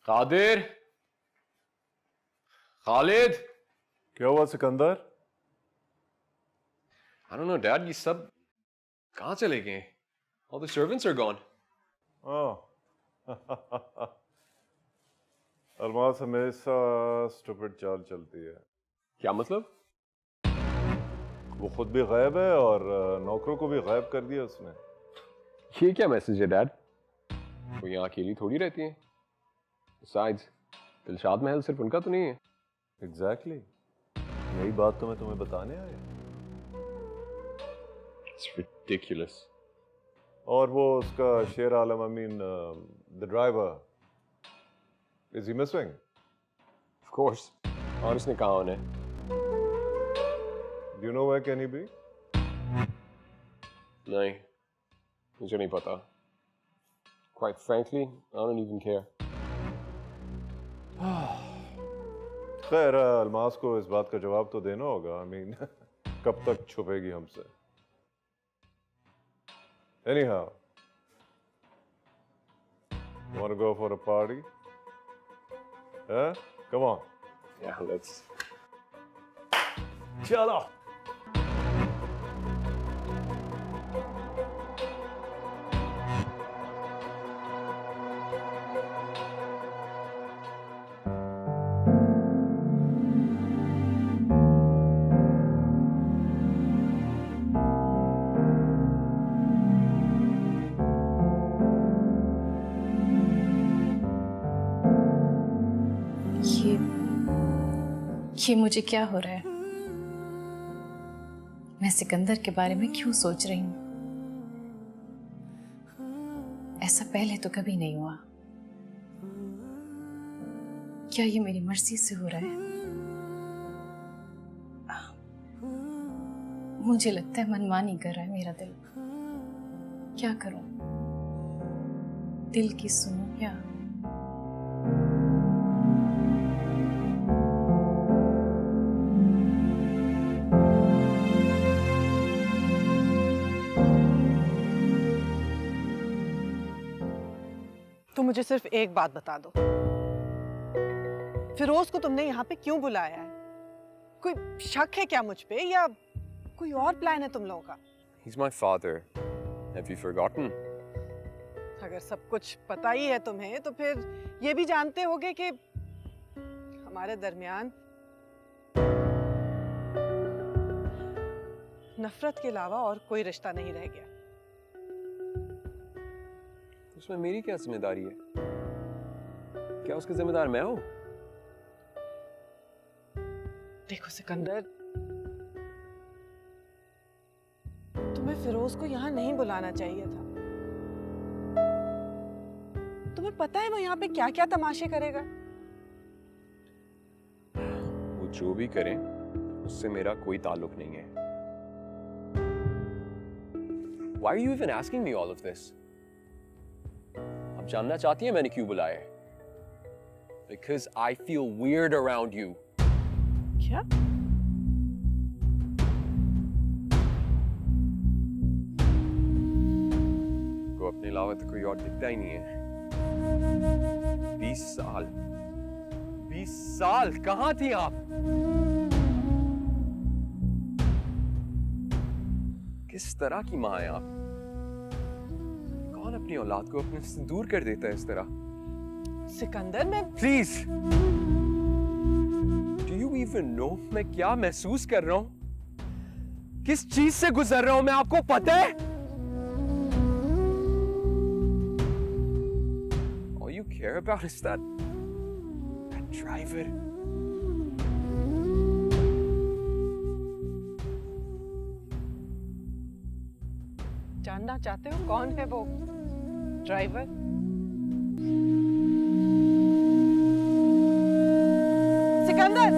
कादिर, खालिद। क्या हुआ Sikandar? I don't know, Dad. ये सब कहाँ चले गए? All the servants are gone. Almas हमेशा स्टूपिड चाल चलती है। क्या मतलब? वो खुद भी गायब है और नौकरों को भी गायब कर दिया उसने। ये क्या मैसेज है, डैड? वो यहाँ अकेली थोड़ी रहती हैं। Besides, दिलशाद महल सिर्फ उनका तो नहीं है। एग्जैक्टली यही बात तो मैं तुम्हें बताने आया। It's ridiculous. और वो उसका Sher Alam, I mean the driver, is he missing? Of course. और उसने कहा उन्हें? Do you know where can he be? नहीं, मुझे नहीं पता। Quite frankly, I don't even care. खैर अल्मास को इस बात का जवाब तो देना होगा। आई मीन कब तक छुपेगी हमसे? Anyhow, want to go for a party? Huh? Come on. Yeah, let's. चलो। ये मुझे क्या हो रहा है? मैं सिकंदर के बारे में क्यों सोच रही हूँ? ऐसा पहले तो कभी नहीं हुआ। क्या ये मेरी मर्जी से हो रहा है? मुझे लगता है मनमानी कर रहा है मेरा दिल। क्या करूं? दिल की सुनूं क्या? तो मुझे सिर्फ एक बात बता दो, फिरोज को तुमने यहाँ पे क्यों बुलाया है? कोई शक है क्या मुझ पे, या कोई और प्लान है तुम लोगों का? He's my father. Have you forgotten? अगर सब कुछ पता ही है तुम्हें, तो फिर ये भी जानते होगे कि हमारे दरमियान नफरत के अलावा और कोई रिश्ता नहीं रह गया। उसमें मेरी क्या जिम्मेदारी है? क्या उसका जिम्मेदार मैं हूं? देखो सिकंदर, तुम्हें फिरोज को यहाँ नहीं बुलाना चाहिए था। तुम्हें पता है वो यहाँ पे क्या क्या तमाशे करेगा? वो जो भी करें, उससे मेरा कोई ताल्लुक नहीं है। Why are you even asking me all of this? आप जानना चाहती हैं मैंने क्यों बुलाया है? Because I feel weird around you. क्या? को अपने अलावा तो कोई और दिखता ही नहीं है। 20 साल कहाँ थी आप? किस तरह की माँ है आप? कौन अपनी औलाद को अपने से दूर कर देता है इस तरह? सिकंदर, मैं please, do you even know मैं क्या महसूस कर रहा हूं? किस चीज से गुजर रहा हूं मैं, आपको पता है? All you care about is that driver. जानना चाहते हो कौन है वो ड्राइवर? सिकंदर!